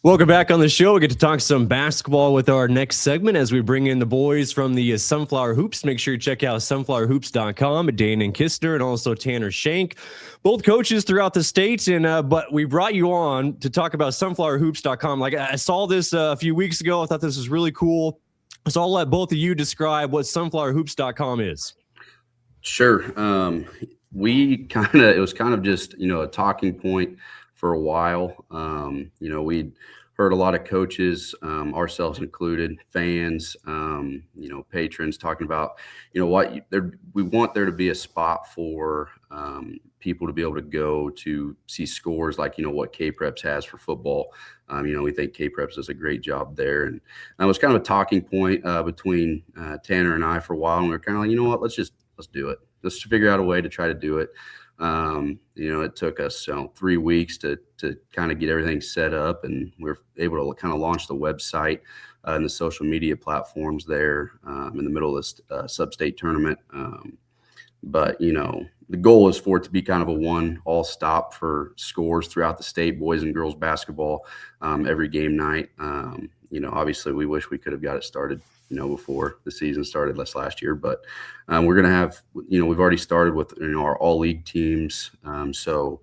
Welcome back on the show. We get to talk some basketball with our next segment as we bring in the boys from the Sunflower Hoops. Make sure you check out sunflowerhoops.com, Danen Kistner and also Tanner Shank, both coaches throughout the state. And but we brought you on to talk about sunflowerhoops.com. Like I saw this a few weeks ago. I thought this was really cool. So I'll let both of you describe what sunflowerhoops.com is. Sure. It was kind of just, a talking point for a while. We'd heard a lot of coaches, ourselves included, fans, patrons talking about, we want there to be a spot for people to be able to go to see scores like, what K-Preps has for football. We think K-Preps does a great job there. And that was kind of a talking point between Tanner and I for a while. And we were kind of like, you know what, let's do it. Let's figure out a way to try to do it. It took us 3 weeks to kind of get everything set up, and we were able to kind of launch the website and the social media platforms there in the middle of this sub-state tournament. But the goal is for it to be kind of a one-all stop for scores throughout the state, boys and girls basketball, every game night. Obviously we wish we could have got it started before the season started last year, but we're going to have, we've already started with, our all league teams. So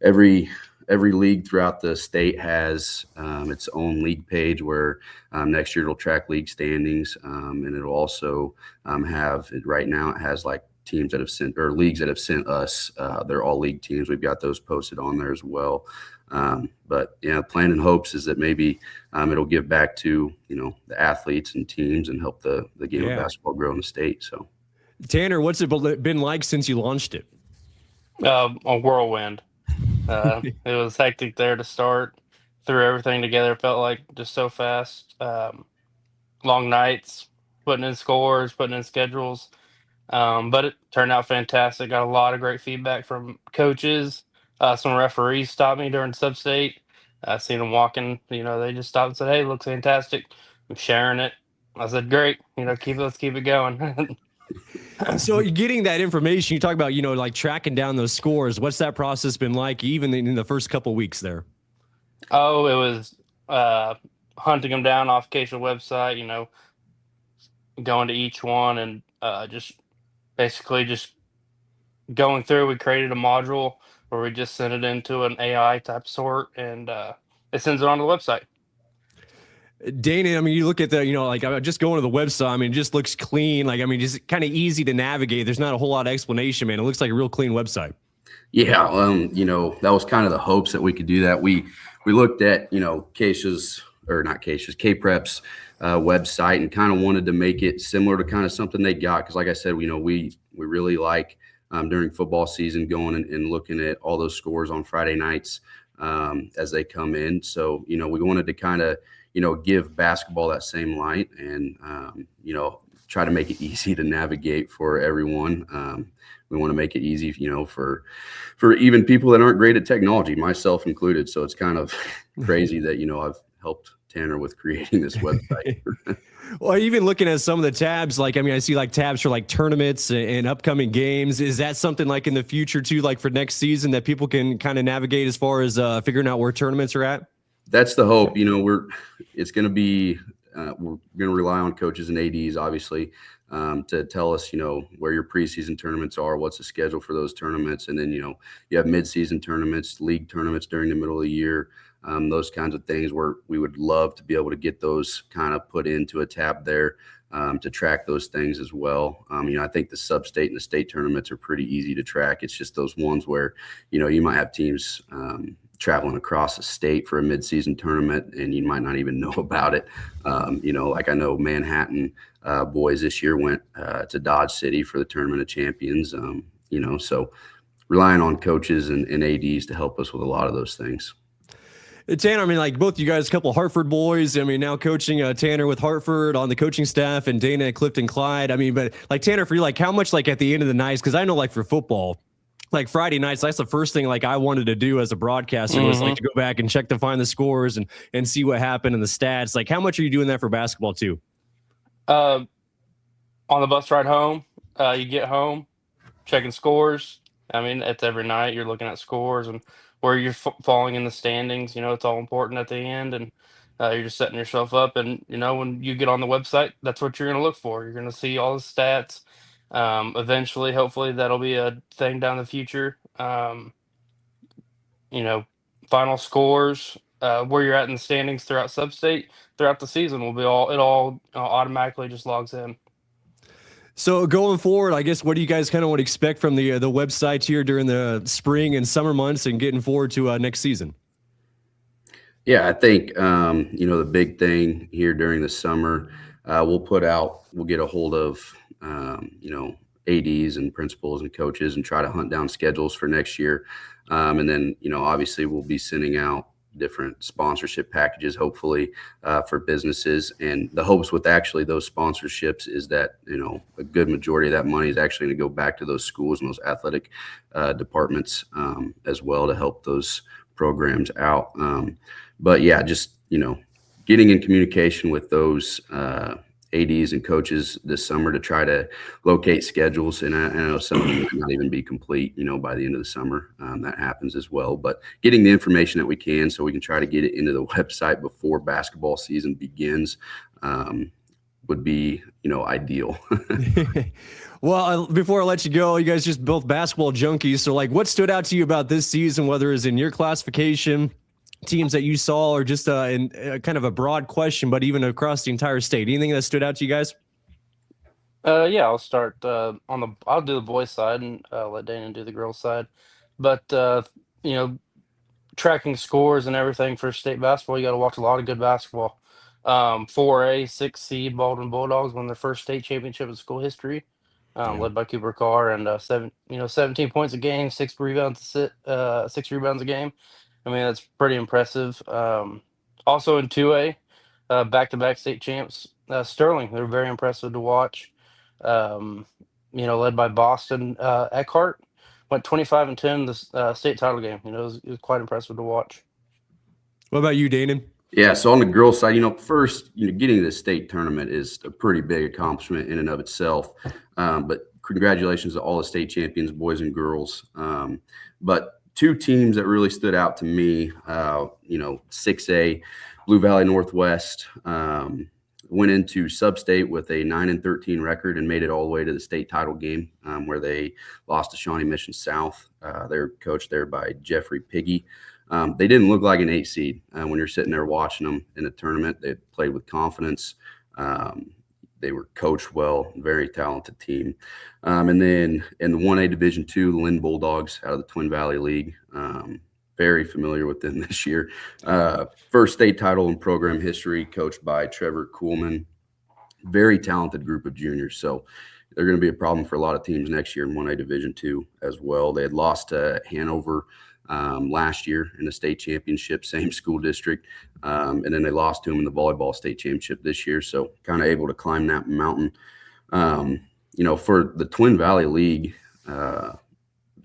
every league throughout the state has its own league page where next year it'll track league standings. And it'll also right now it has like teams that have sent, or leagues that have sent us their all league teams. We've got those posted on there as well. But plan and hopes is that maybe it'll give back to the athletes and teams and help the game of basketball grow in the state. So, Tanner, what's it been like since you launched it? A whirlwind. It was hectic there to start. Threw everything together. Felt like just so fast. Long nights, putting in scores, putting in schedules. But it turned out fantastic. Got a lot of great feedback from coaches. Some referees stopped me during sub-state. I seen them walking. They just stopped and said, "Hey, looks fantastic." I'm sharing it. I said, "Great. Let's keep it going." So you're getting that information. You talk about, like tracking down those scores. What's that process been like, even in the first couple of weeks there? Oh, it was hunting them down off Acacia website. Going to each one and just basically just going through. We created a module where we just send it into an AI type sort, and it sends it on the website. Danen, you look at the, like I'm just going to the website. It just looks clean. Just kind of easy to navigate. There's not a whole lot of explanation, man. It looks like a real clean website. Yeah. That was kind of the hopes that we could do that. We looked at, K-Preps website and kind of wanted to make it similar to kind of something they got. Cause like I said, we really like during football season going and looking at all those scores on Friday nights as they come in. So, we wanted to kind of, give basketball that same light and, try to make it easy to navigate for everyone. We want to make it easy, for even people that aren't great at technology, myself included. So it's kind of crazy that, I've helped Tanner with creating this website. Well, even looking at some of the tabs, I see like tabs for like tournaments and upcoming games. Is that something like in the future too, like for next season that people can kind of navigate as far as figuring out where tournaments are at? That's the hope. It's going to be, we're going to rely on coaches and ADs, obviously, to tell us, where your preseason tournaments are, what's the schedule for those tournaments. And then, you have midseason tournaments, league tournaments during the middle of the year, those kinds of things where we would love to be able to get those kind of put into a tab there to track those things as well. I think the sub-state and the state tournaments are pretty easy to track. It's just those ones where, you might have teams traveling across the state for a midseason tournament and you might not even know about it. Like I know Manhattan boys this year went to Dodge City for the Tournament of Champions, so relying on coaches and ADs to help us with a lot of those things. Tanner, like both you guys, a couple of Hartford boys. Now coaching Tanner with Hartford on the coaching staff and Dana at Clifton Clyde. But like Tanner, for you, like how much like at the end of the night, because I know like for football, like Friday nights, that's the first thing like I wanted to do as a broadcaster was like to go back and check to find the scores and see what happened in the stats. Like how much are you doing that for basketball too? On the bus ride home, you get home, checking scores. It's every night you're looking at scores and where you're falling in the standings. It's all important at the end, and you're just setting yourself up. And when you get on the website, that's what you're going to look for. You're going to see all the stats. Eventually, hopefully, that'll be a thing down the future. You know, Final scores, where you're at in the standings throughout sub-state, throughout the season will be it all automatically just logs in. So going forward, I guess, what do you guys kind of want to expect from the website here during the spring and summer months, and getting forward to next season? Yeah, I think the big thing here during the summer, we'll get a hold of ADs and principals and coaches and try to hunt down schedules for next year. And then, obviously we'll be sending out different sponsorship packages, hopefully, for businesses. And the hopes with actually those sponsorships is that, a good majority of that money is actually going to go back to those schools and those athletic departments as well, to help those programs out. But yeah, just, getting in communication with those ADs and coaches this summer to try to locate schedules. And I know some of them might not even be complete, by the end of the summer. That happens as well. But getting the information that we can, so we can try to get it into the website before basketball season begins, would be, ideal. Well, before I let you go, you guys just both basketball junkies. So, like, what stood out to you about this season, whether it's in your classification, teams that you saw, or just in kind of a broad question, but even across the entire state? Anything that stood out to you guys? Yeah, I'll start I'll do the boys side, and let Danen do the girls side. But you know, tracking scores and everything for state basketball, you got to watch a lot of good basketball. 4A, 6 seed Baldwin Bulldogs won their first state championship in school history, Yeah. led by Cooper Carr, and 17 points a game, 6 rebounds a game. I mean, that's pretty impressive. Also in 2A, back-to-back state champs, Sterling. They're very impressive to watch. Um, led by Boston. Eckhart went 25-10 in the state title game. It was quite impressive to watch. What about you, Danen? Yeah, so on the girls' side, first, getting to the state tournament is a pretty big accomplishment in and of itself. But congratulations to all the state champions, boys and girls. But two teams that really stood out to me, 6A, Blue Valley Northwest, went into sub-state with a 9-13 record and made it all the way to the state title game, where they lost to Shawnee Mission South. They're coached there by Jeffrey Piggy. They didn't look like an 8 seed when you're sitting there watching them in a tournament. They played with confidence. They were coached well, very talented team. And then in the 1A Division II, the Lynn Bulldogs out of the Twin Valley League, very familiar with them this year. First state title in program history, coached by Trevor Kuhlman. Very talented group of juniors. So they're going to be a problem for a lot of teams next year in 1A Division II as well. They had lost to Hanover last year in the state championship, same school district. And then they lost to them in the volleyball state championship this year. So kind of able to climb that mountain. For the Twin Valley League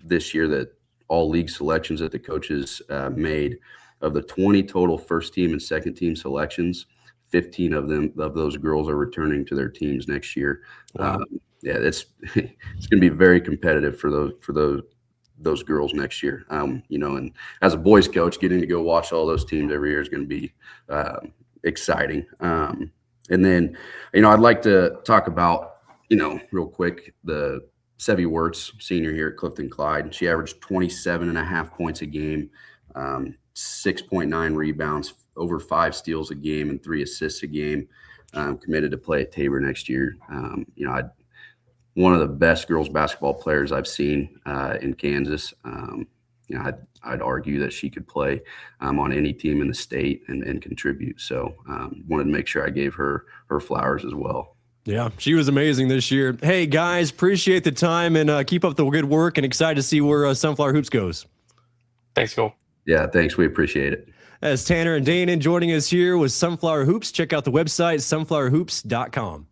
this year, that all league selections that the coaches made, of the 20 total first team and second team selections, 15 of those girls are returning to their teams next year. Wow. It's going to be very competitive for those girls next year. And as a boys coach, getting to go watch all those teams every year is going to be exciting. And then, I'd like to talk about, real quick, the Sevy Wirtz, senior here at Clifton Clyde. She averaged 27.5 points a game, 6.9 rebounds, over 5 steals a game, and 3 assists a game. Committed to play at Tabor next year. One of the best girls basketball players I've seen in Kansas. I'd argue that she could play on any team in the state and contribute. So wanted to make sure I gave her flowers as well. Yeah, she was amazing this year. Hey, guys, appreciate the time, and keep up the good work, and excited to see where Sunflower Hoops goes. Thanks, Cole. Yeah, thanks. We appreciate it. As Tanner and Danen joining us here with Sunflower Hoops, check out the website, sunflowerhoops.com.